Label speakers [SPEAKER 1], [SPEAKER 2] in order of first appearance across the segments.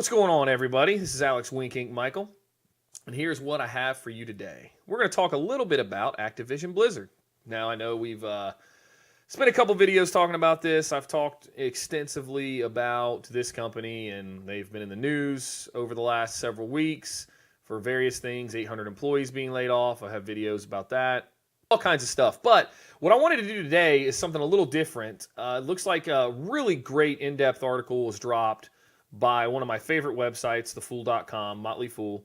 [SPEAKER 1] What's going on, everybody? This is Alex Wink Inc. Michael, and here's what I have for you today. We're going to talk a little bit about Activision Blizzard. Now, I know we've spent a couple videos talking about this. I've talked extensively about this company, and they've been in the news over the last several weeks for various things, 800 employees being laid off. I have videos about that, all kinds of stuff. But what I wanted to do today is something a little different. It looks like a really great in-depth article was dropped by one of my favorite websites, thefool.com, Motley Fool.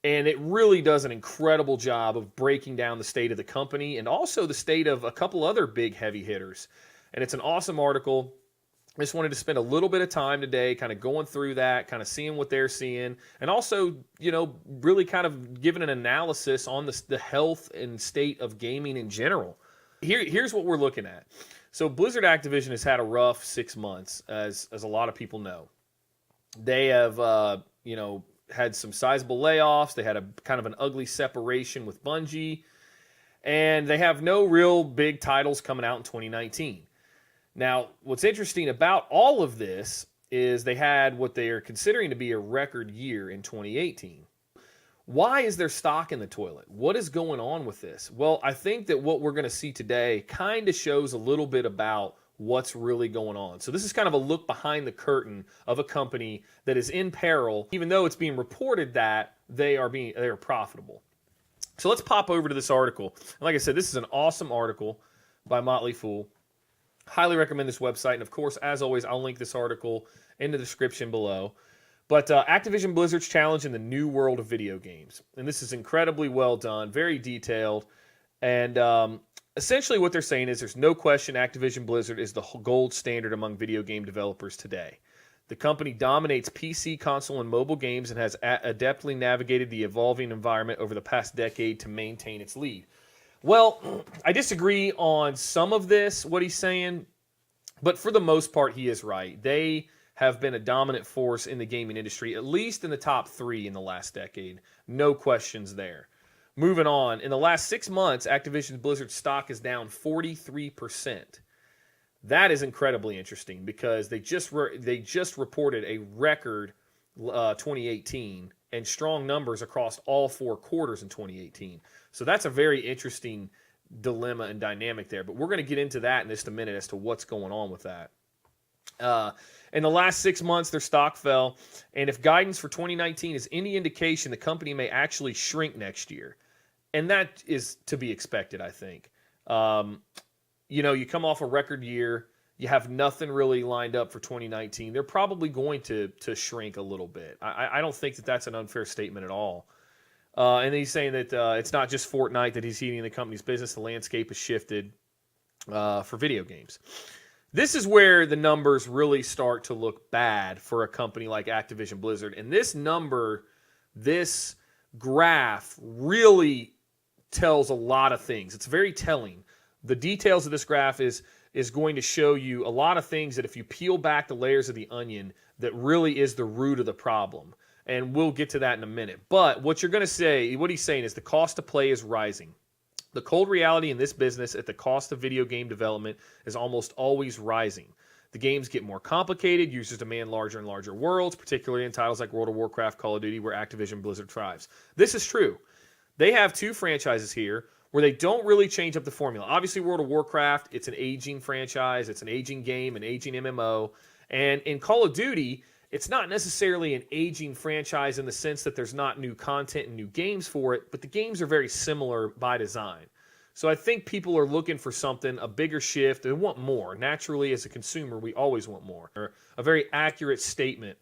[SPEAKER 1] And it really does an incredible job of breaking down the state of the company and also the state of a couple other big heavy hitters. And it's an awesome article. I just wanted to spend a little bit of time today kind of going through that, kind of seeing what they're seeing, and also, you know, really kind of giving an analysis on the health and state of gaming in general. Here's what we're looking at. So Blizzard Activision has had a rough 6 months, as a lot of people know. They have, had some sizable layoffs. They had a kind of an ugly separation with Bungie, and they have no real big titles coming out in 2019. Now, what's interesting about all of this is they had what they are considering to be a record year in 2018. Why is their stock in the toilet? What is going on with this? Well, I think that what we're going to see today kind of shows a little bit about what's really going on. So this is kind of a look behind the curtain of a company that is in peril, even though it's being reported that they are profitable. So let's pop over to this article. And like I said, this is an awesome article by Motley Fool. Highly recommend this website. And of course, as always, I'll link this article in the description below. But Activision Blizzard's challenge in the new world of video games. And this is incredibly well done, very detailed. And essentially what they're saying is there's no question Activision Blizzard is the gold standard among video game developers today. The company dominates PC, console, and mobile games and has adeptly navigated the evolving environment over the past decade to maintain its lead. Well, I disagree on some of this, what he's saying, but for the most part, he is right. They have been a dominant force in the gaming industry, at least in the top 3 in the last decade. No questions there. Moving on, in the last 6 months, Activision Blizzard stock is down 43%. That is incredibly interesting because they just reported a record 2018 and strong numbers across all 4 quarters in 2018. So that's a very interesting dilemma and dynamic there. But we're going to get into that in just a minute as to what's going on with that. In the last 6 months, their stock fell, and if guidance for 2019 is any indication, the company may actually shrink next year. And that is to be expected, I think. You come off a record year, you have nothing really lined up for 2019. They're probably going to shrink a little bit. I don't think that that's an unfair statement at all. And he's saying that it's not just Fortnite that he's eating the company's business. The landscape has shifted for video games. This is where the numbers really start to look bad for a company like Activision Blizzard. And this graph really tells a lot of things. It's very telling. The details of this graph is going to show you a lot of things that if you peel back the layers of the onion, that really is the root of the problem. And we'll get to that in a minute. But what you're going to say, what he's saying is the cost to play is rising. The cold reality in this business at the cost of video game development is almost always rising. The games get more complicated, users demand larger and larger worlds, particularly in titles like World of Warcraft, Call of Duty, where Activision Blizzard thrives. This is true. They have 2 franchises here where they don't really change up the formula. Obviously, World of Warcraft, it's an aging franchise, it's an aging game, an aging MMO. And in Call of Duty, it's not necessarily an aging franchise in the sense that there's not new content and new games for it, but the games are very similar by design. So I think people are looking for something, a bigger shift. They want more. Naturally, as a consumer, we always want more. Or a very accurate statement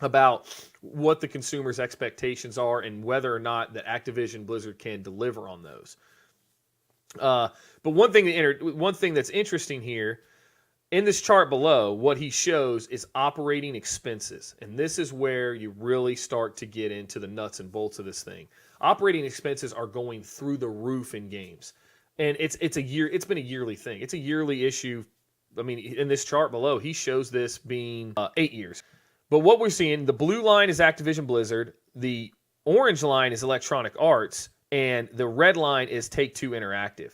[SPEAKER 1] about what the consumer's expectations are and whether or not that Activision Blizzard can deliver on those. But one thing that's interesting here, in this chart below, what he shows is operating expenses. And this is where you really start to get into the nuts and bolts of this thing. Operating expenses are going through the roof in games. And it's been a yearly thing. It's a yearly issue. I mean, in this chart below, he shows this being 8 years. But what we're seeing, the blue line is Activision Blizzard, the orange line is Electronic Arts, and the red line is Take-Two Interactive.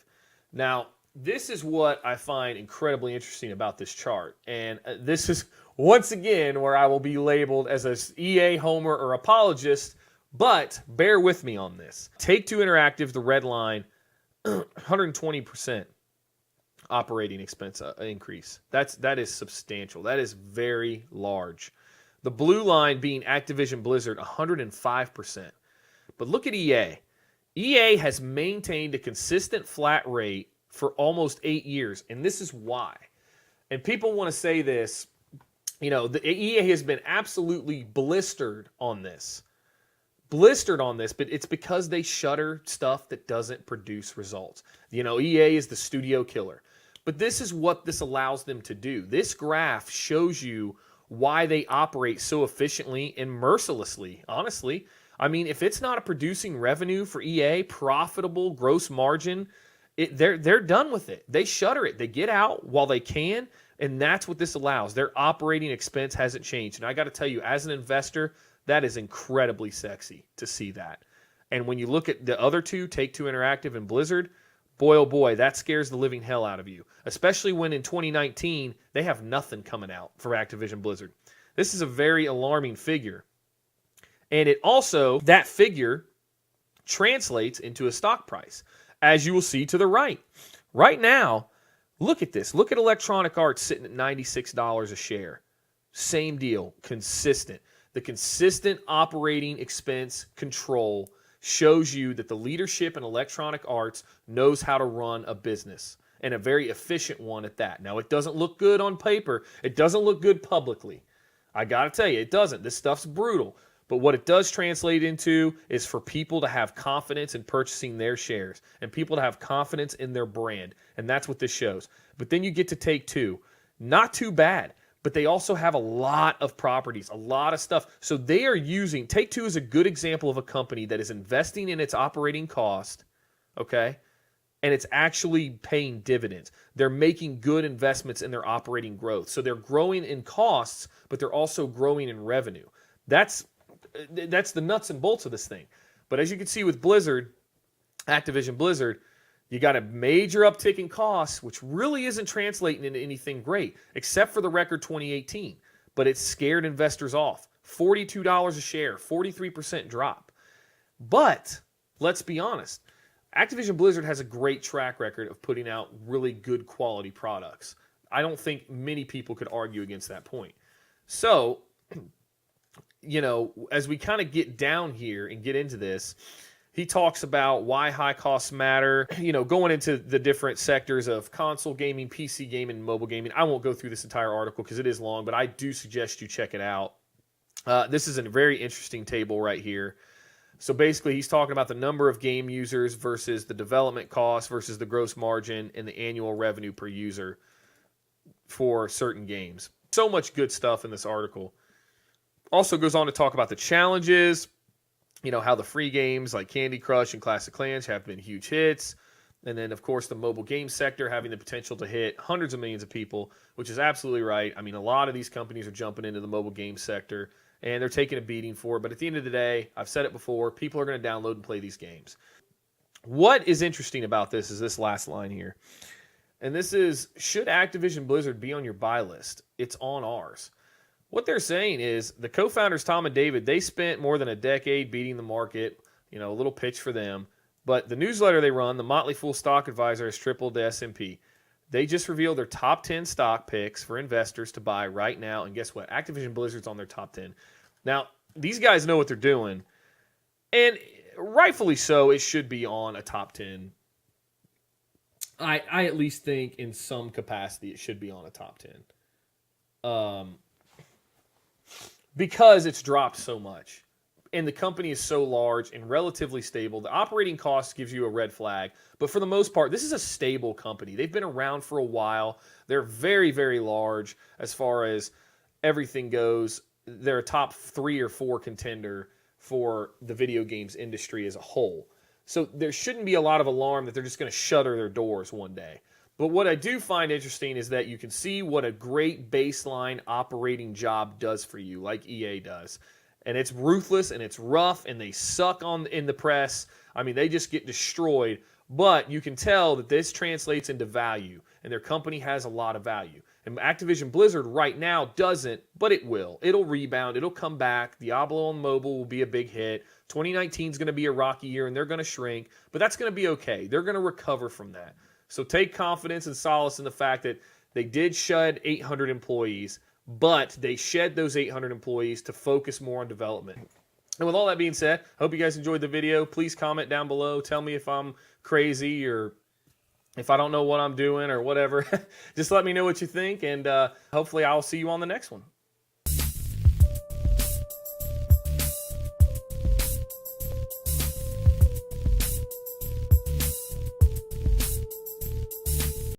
[SPEAKER 1] Now, this is what I find incredibly interesting about this chart. And this is, once again, where I will be labeled as an EA homer or apologist, but bear with me on this. Take-Two Interactive, the red line, 120% operating expense increase. That is substantial. That is very large. The blue line being Activision Blizzard, 105%. But look at EA. EA has maintained a consistent flat rate for almost 8 years, and this is why. And people want to say this, the EA has been absolutely blistered on this, but it's because they shutter stuff that doesn't produce results. EA is the studio killer. But this is what this allows them to do. This graph shows you why they operate so efficiently and mercilessly, honestly. I mean, if it's not a producing revenue for EA, profitable, gross margin, they're done with it. They shutter it. They get out while they can, and that's what this allows. Their operating expense hasn't changed. And I got to tell you, as an investor, that is incredibly sexy to see that. And when you look at the other two, Take-Two Interactive and Blizzard, boy, oh boy, that scares the living hell out of you. Especially when in 2019, they have nothing coming out for Activision Blizzard. This is a very alarming figure. And it also, that figure translates into a stock price, as you will see to the right. Right now, look at this. Look at Electronic Arts sitting at $96 a share. Same deal, consistent. The consistent operating expense control shows you that the leadership in Electronic Arts knows how to run a business, and a very efficient one at that. Now, it doesn't look good on paper. It doesn't look good publicly. I got to tell you, it doesn't. This stuff's brutal. But what it does translate into is for people to have confidence in purchasing their shares and people to have confidence in their brand. And that's what this shows. But then you get to Take-Two. Not too bad, but they also have a lot of properties, a lot of stuff. So they are using, Take-Two is a good example of a company that is investing in its operating cost, okay? And it's actually paying dividends. They're making good investments in their operating growth. So they're growing in costs, but they're also growing in revenue. That's the nuts and bolts of this thing. But as you can see with Blizzard, Activision Blizzard, you got a major uptick in costs, which really isn't translating into anything great, except for the record 2018. But it scared investors off. $42 a share, 43% drop. But let's be honest, Activision Blizzard has a great track record of putting out really good quality products. I don't think many people could argue against that point. So, as we kind of get down here and get into this, he talks about why high costs matter, going into the different sectors of console gaming, PC gaming, and mobile gaming. I won't go through this entire article because it is long, but I do suggest you check it out. This is a very interesting table right here. So basically, he's talking about the number of game users versus the development cost versus the gross margin and the annual revenue per user for certain games. So much good stuff in this article. Also goes on to talk about the challenges, how the free games like Candy Crush and Clash of Clans have been huge hits. And then, of course, the mobile game sector having the potential to hit hundreds of millions of people, which is absolutely right. I mean, a lot of these companies are jumping into the mobile game sector, and they're taking a beating for it. But at the end of the day, I've said it before, people are going to download and play these games. What is interesting about this is this last line here. And this is, should Activision Blizzard be on your buy list? It's on ours. What they're saying is the co-founders, Tom and David, they spent more than a decade beating the market, a little pitch for them. But the newsletter they run, the Motley Fool Stock Advisor, has tripled the S&P. They just revealed their top 10 stock picks for investors to buy right now. And guess what? Activision Blizzard's on their top 10. Now, these guys know what they're doing. And rightfully so, it should be on a top 10. I at least think in some capacity it should be on a top 10. Because it's dropped so much and the company is so large and relatively stable. The operating cost gives you a red flag, but for the most part, this is a stable company. They've been around for a while. They're very, very large as far as everything goes. They're a top 3 or 4 contender for the video games industry as a whole. So there shouldn't be a lot of alarm that they're just going to shutter their doors one day. But what I do find interesting is that you can see what a great baseline operating job does for you, like EA does. And it's ruthless and it's rough and they suck in the press. I mean, they just get destroyed But you can tell that this translates into value, and their company has a lot of value. And Activision Blizzard right now doesn't, but it will. It'll rebound. It'll come back. Diablo on mobile will be a big hit. 2019 is going to be a rocky year, and they're going to shrink, but that's going to be okay. They're going to recover from that. So take confidence and solace in the fact that they did shed 800 employees, but they shed those 800 employees to focus more on development. And with all that being said, I hope you guys enjoyed the video. Please comment down below. Tell me if I'm crazy or if I don't know what I'm doing or whatever. Just let me know what you think, and hopefully I'll see you on the next one.